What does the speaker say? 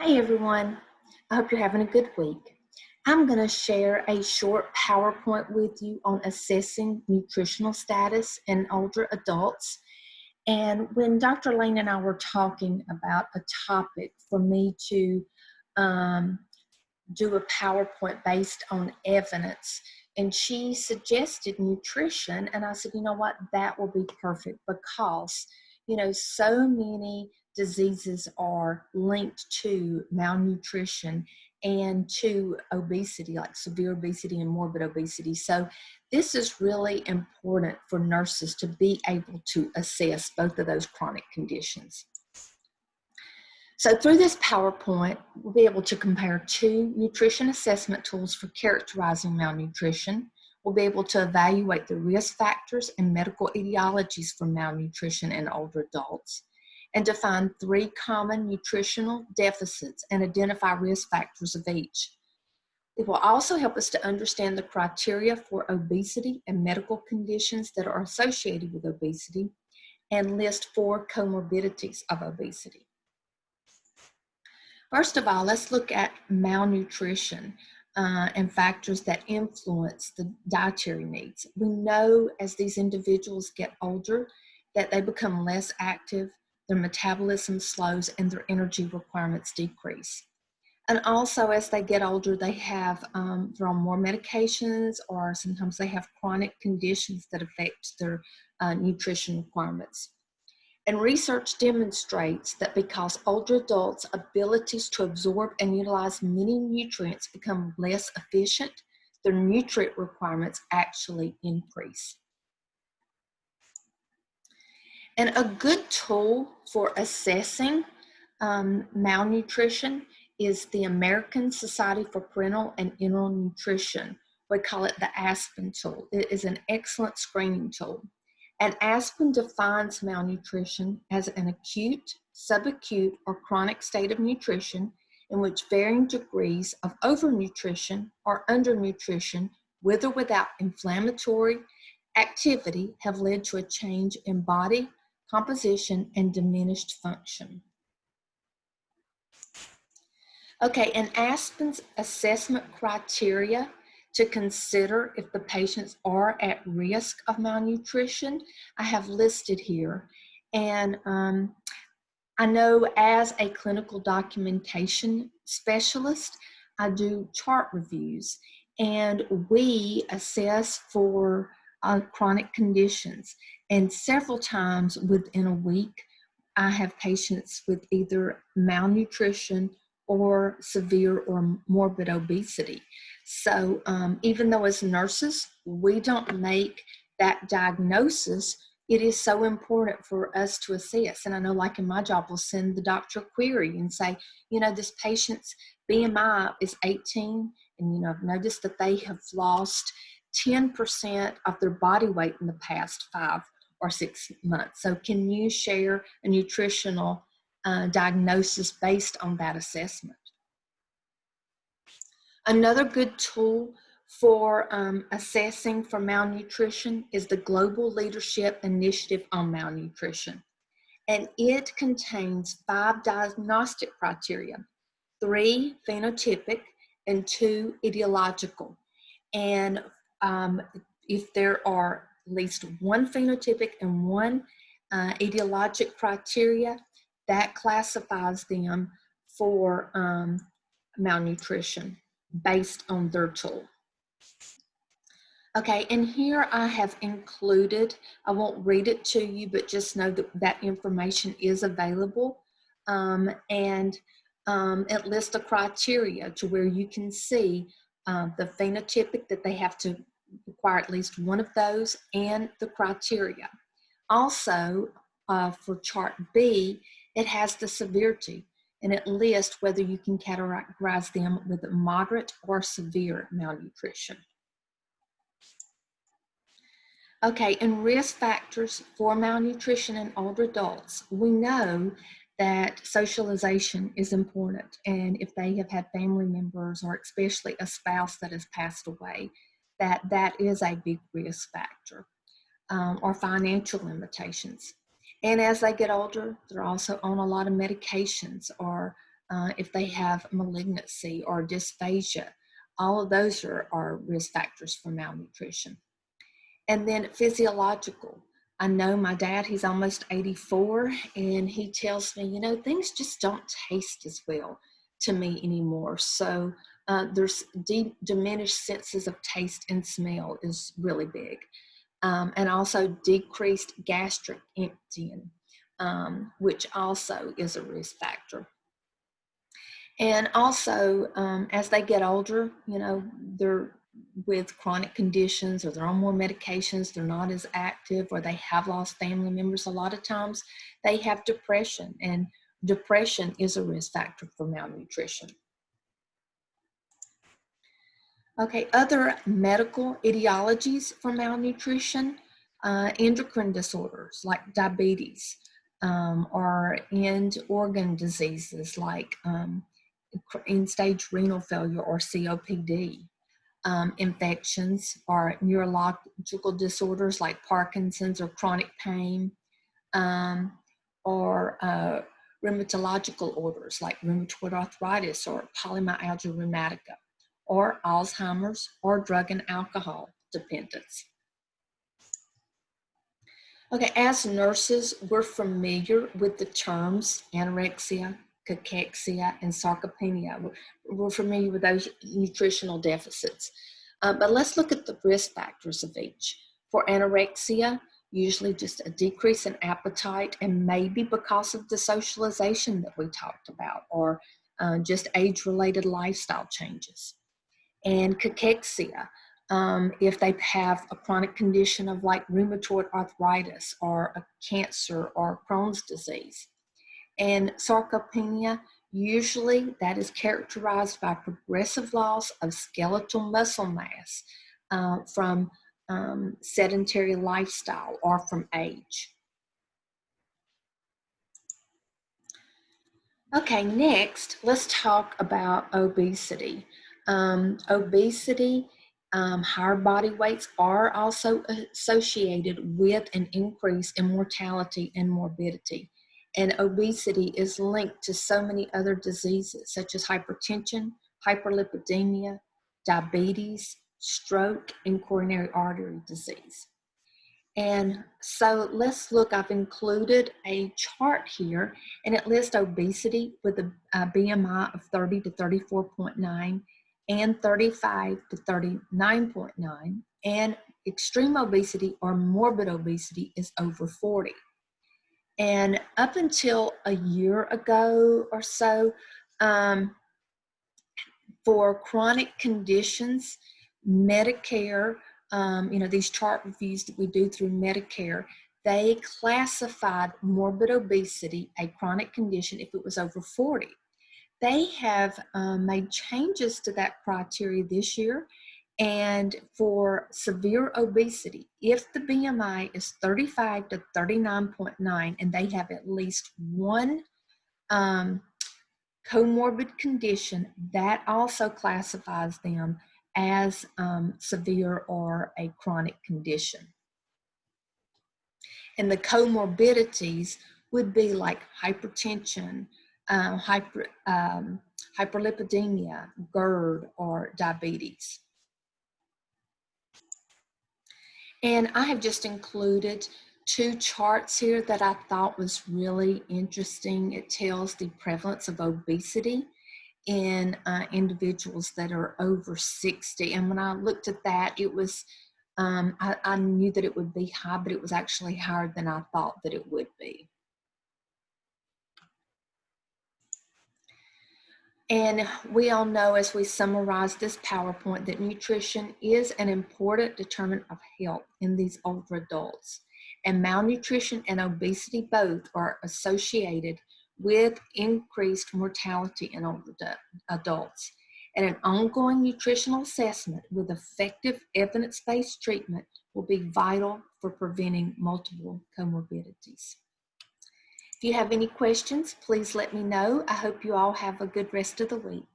Hi everyone, I hope you're having a good week. I'm going to share a short PowerPoint with you on assessing nutritional status in older adults. And when Dr. Lane and I were talking about a topic for me to um, do a PowerPoint based on evidence, and she suggested nutrition, and I said, you know what, that will be perfect because, so many diseases are linked to malnutrition and to obesity, like severe obesity and morbid obesity. So this is really important for nurses to be able to assess both of those chronic conditions. So through this PowerPoint, we'll be able to compare two nutrition assessment tools for characterizing malnutrition. We'll be able to evaluate the risk factors and medical etiologies for malnutrition in older adults, and define three common nutritional deficits and identify risk factors of each. It will also help us to understand the criteria for obesity and medical conditions that are associated with obesity, and list 4 comorbidities of obesity. First of all, let's look at malnutrition and factors that influence the dietary needs. We know as these individuals get older that they become less active, their metabolism slows, and their energy requirements decrease. And also, as they get older, they have they're on more medications, or sometimes they have chronic conditions that affect their nutrition requirements. And research demonstrates that because older adults' abilities to absorb and utilize many nutrients become less efficient, their nutrient requirements actually increase. And a good tool for assessing malnutrition is the American Society for Parental and Enteral Nutrition. We call it the ASPEN tool. It is an excellent screening tool. And ASPEN defines malnutrition as an acute, subacute, or chronic state of nutrition in which varying degrees of overnutrition or undernutrition, with or without inflammatory activity, have led to a change in body composition and diminished function. Okay, and ASPEN's assessment criteria to consider if the patients are at risk of malnutrition, I have listed here. And I know as a clinical documentation specialist, I do chart reviews, and we assess for chronic conditions. And several times within a week, I have patients with either malnutrition or severe or morbid obesity. So even though as nurses, we don't make that diagnosis, it is so important for us to assess. And I know, like in my job, we'll send the doctor a query and say, this patient's BMI is 18, and, I've noticed that they have lost 10% of their body weight in the past 5 or 6 months. So can you share a nutritional diagnosis based on that assessment? Another good tool for assessing for malnutrition is the Global Leadership Initiative on Malnutrition. And it contains 5 diagnostic criteria, 3 phenotypic and 2 etiological. And if there are at least 1 phenotypic and 1 etiologic criteria, that classifies them for malnutrition based on their tool. Okay, and here I have included, I won't read it to you, but just know that that information is available. And it lists the criteria to where you can see the phenotypic that they have to require at least 1 of those, and the criteria. Also, for chart B, it has the severity, and it lists whether you can categorize them with moderate or severe malnutrition. Okay, and risk factors for malnutrition in older adults. We know that socialization is important, and if they have had family members, or especially a spouse that has passed away, that is a big risk factor, or financial limitations. And as they get older, they're also on a lot of medications, or if they have malignancy or dysphagia. All of those are risk factors for malnutrition. And then physiological. I know my dad, he's almost 84, and he tells me, things just don't taste as well to me anymore. So there's diminished senses of taste and smell is really big. And also decreased gastric emptying, which also is a risk factor. And also, as they get older, they're with chronic conditions or they're on more medications, they're not as active, or they have lost family members. A lot of times they have depression, and depression is a risk factor for malnutrition. Okay, other medical etiologies for malnutrition, endocrine disorders like diabetes, or end organ diseases like end-stage renal failure or COPD, infections or neurological disorders like Parkinson's or chronic pain, or rheumatological orders like rheumatoid arthritis or polymyalgia rheumatica, or Alzheimer's or drug and alcohol dependence. Okay, as nurses, we're familiar with the terms anorexia, cachexia, and sarcopenia. We're familiar with those nutritional deficits. But let's look at the risk factors of each. For anorexia, usually just a decrease in appetite, and maybe because of the socialization that we talked about, or just age-related lifestyle changes. And cachexia, if they have a chronic condition of like rheumatoid arthritis or a cancer or Crohn's disease. And sarcopenia, usually that is characterized by progressive loss of skeletal muscle mass from sedentary lifestyle or from age. Okay, next, let's talk about obesity. Obesity, higher body weights are also associated with an increase in mortality and morbidity. And obesity is linked to so many other diseases such as hypertension, hyperlipidemia, diabetes, stroke, and coronary artery disease. And so let's look, I've included a chart here, and it lists obesity with a BMI of 30 to 34.9 and 35 to 39.9, and extreme obesity or morbid obesity is over 40. And up until a year ago or so, for chronic conditions, Medicare, these chart reviews that we do through Medicare, they classified morbid obesity, a chronic condition, if it was over 40. They have made changes to that criteria this year. And for severe obesity, if the BMI is 35 to 39.9 and they have at least one comorbid condition, that also classifies them as severe or a chronic condition. And the comorbidities would be like hypertension, hyperlipidemia, GERD, or diabetes. And I have just included two charts here that I thought was really interesting. It tells the prevalence of obesity in individuals that are over 60. And when I looked at that, it was, I knew that it would be high, but it was actually higher than I thought that it would be. And we all know, as we summarize this PowerPoint, that nutrition is an important determinant of health in these older adults. And malnutrition and obesity both are associated with increased mortality in older adults. And an ongoing nutritional assessment with effective evidence-based treatment will be vital for preventing multiple comorbidities. If you have any questions, please let me know. I hope you all have a good rest of the week.